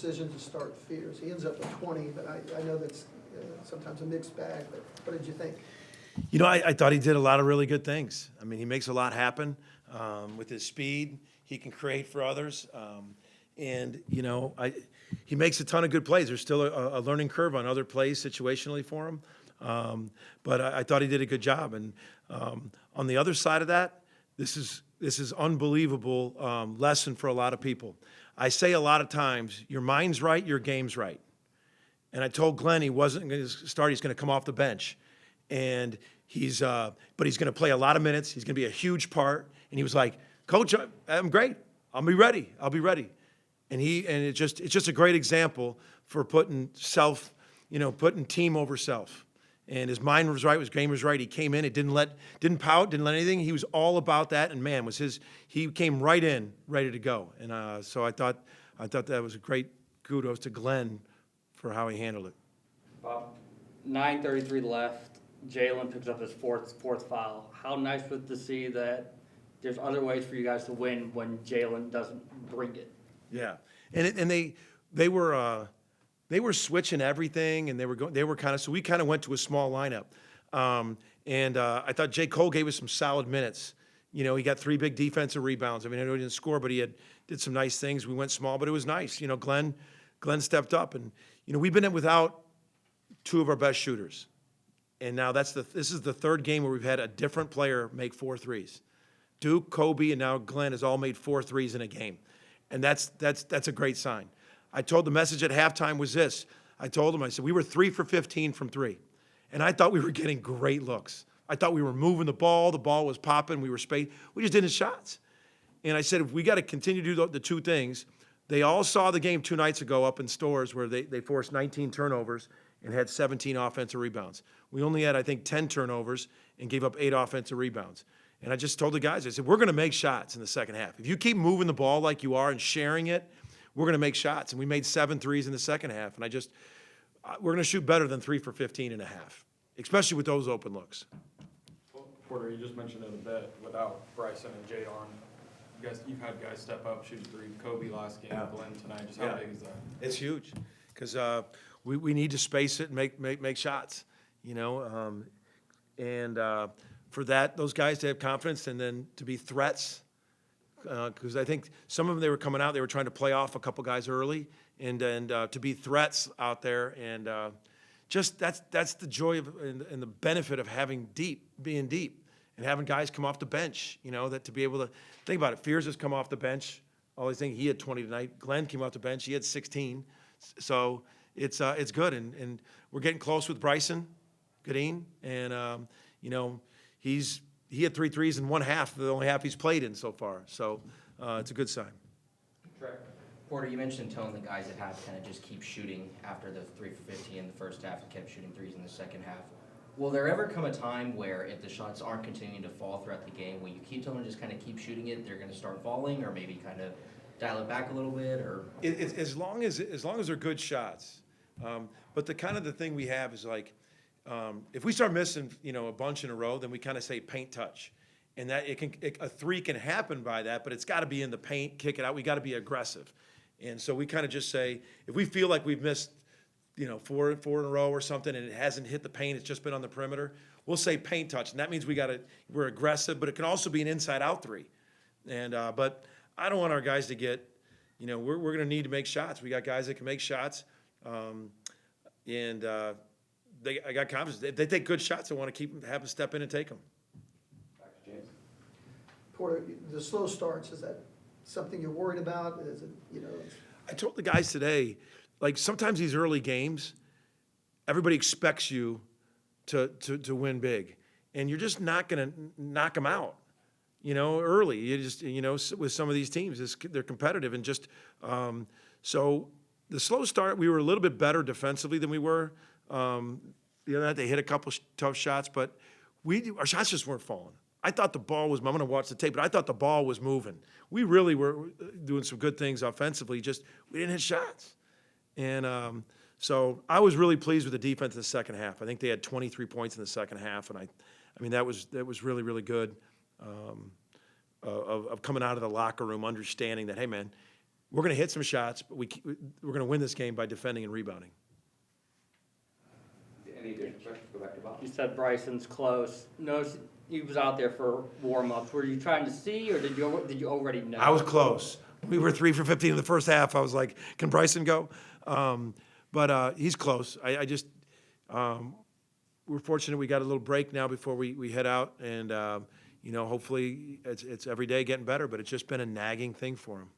decision to start Fears? He ends up with 20, but I know that's sometimes a mixed bag, but what did you think? You know, I thought he did a lot of really good things. I mean, he makes a lot happen with his speed. He can create for others. And, you know, he makes a ton of good plays. There's still a learning curve on other plays situationally for him. But I thought he did a good job. And on the other side of that, this is unbelievable lesson for a lot of people. I say a lot of times, your mind's right, your game's right. And I told Glenn he wasn't going to start, he's going to come off the bench. And but he's going to play a lot of minutes. He's going to be a huge part. And he was like, Coach, I'm great. I'll be ready. I'll be ready. And it's just a great example for putting putting team over self. And his mind was right, his game was right. He came in, it didn't pout, didn't let anything. He was all about that. And man, he came right in, ready to go. And so I thought that was a great kudos to Glenn for how he handled it. Bob, 9:33 left. Jalen picks up his fourth foul. How nice was it to see that there's other ways for you guys to win when Jalen doesn't bring it? Yeah, and they were switching everything, and they were kind of, so we kind of went to a small lineup, and I thought J. Cole gave us some solid minutes. You know, he got 3 big defensive rebounds. I mean, I know he didn't score, but he did some nice things. We went small, but it was nice. You know, Glenn stepped up, and you know we've been without 2 of our best shooters. And now this is the 3rd game where we've had a different player make 4 threes. Duke, Kobe, and now Glenn has all made 4 threes in a game. And that's a great sign. I told the message at halftime was this. I told him, I said, we were 3 for 15 from 3. And I thought we were getting great looks. I thought we were moving the ball was popping, we were spaced. We just didn't hit shots. And I said, if we got to continue to do the 2 things, they all saw the game 2 nights ago up in Stores where they forced 19 turnovers and had 17 offensive rebounds. We only had, I think, 10 turnovers and gave up 8 offensive rebounds. And I just told the guys, I said, we're going to make shots in the second half. If you keep moving the ball like you are and sharing it, we're going to make shots. And we made 7 threes in the second half. And we're going to shoot better than 3 for 15 and a half, especially with those open looks. Porter, you just mentioned it a bit without Bryson and Jay on. You've had guys step up, shoot 3. Kobe last game, Glenn tonight. Just how big is that? It's huge because we need to space it and make shots, you know. For that, those guys to have confidence and then to be threats, because I think some of them, they were coming out, they were trying to play off a couple guys early, and to be threats out there, and just that's the joy of and the benefit of being deep, and having guys come off the bench, you know, that to be able to think about it. Fears has come off the bench. All these things, he had 20 tonight. Glenn came off the bench, he had 16. So it's good, and we're getting close with Bryson Goodine, and you know. He had 3 threes in one half, the only half he's played in so far. So it's a good sign. Porter, you mentioned telling the guys at half kind of just keep shooting after the 3 for 15 in the first half and kept shooting threes in the second half. Will there ever come a time where if the shots aren't continuing to fall throughout the game, will you keep telling them just kind of keep shooting it, they're going to start falling, or maybe kind of dial it back a little bit? Or As long as they're good shots. But the thing we have is like, if we start missing, you know, a bunch in a row, then we kind of say paint touch, and that a 3 can happen by that, but it's got to be in the paint, kick it out. We got to be aggressive, and so we kind of just say if we feel like we've missed, you know, 4 in a row or something, and it hasn't hit the paint, it's just been on the perimeter. We'll say paint touch, and that means we're aggressive, but it can also be an inside out 3, and but I don't want our guys to get, you know, we're going to need to make shots. We got guys that can make shots, I got confidence. If they take good shots, I want to have them step in and take them. Back to James. Porter, the slow starts, is that something you're worried about? Is it, you know? I told the guys today, like sometimes these early games, everybody expects you to win big, and you're just not going to knock them out, you know, early. You just, you know, with some of these teams, they're competitive, and just so the slow start, we were a little bit better defensively than we were. The other night they hit a couple tough shots, but our shots just weren't falling. I thought the ball was, I'm going to watch the tape, but I thought the ball was moving. We really were doing some good things offensively, just we didn't hit shots. And so I was really pleased with the defense in the second half. I think they had 23 points in the second half, and I mean that was really, really good of coming out of the locker room understanding that, hey, man, we're going to hit some shots, but we're going to win this game by defending and rebounding. Any additional questions? Go back to Bob. You said Bryson's close. No, he was out there for warm-ups. Were you trying to see, or did you already know? I was close. We were 3 for 15 in the first half. I was like, can Bryson go? But he's close. I just, we're fortunate we got a little break now before we head out. And, hopefully it's every day getting better, but it's just been a nagging thing for him.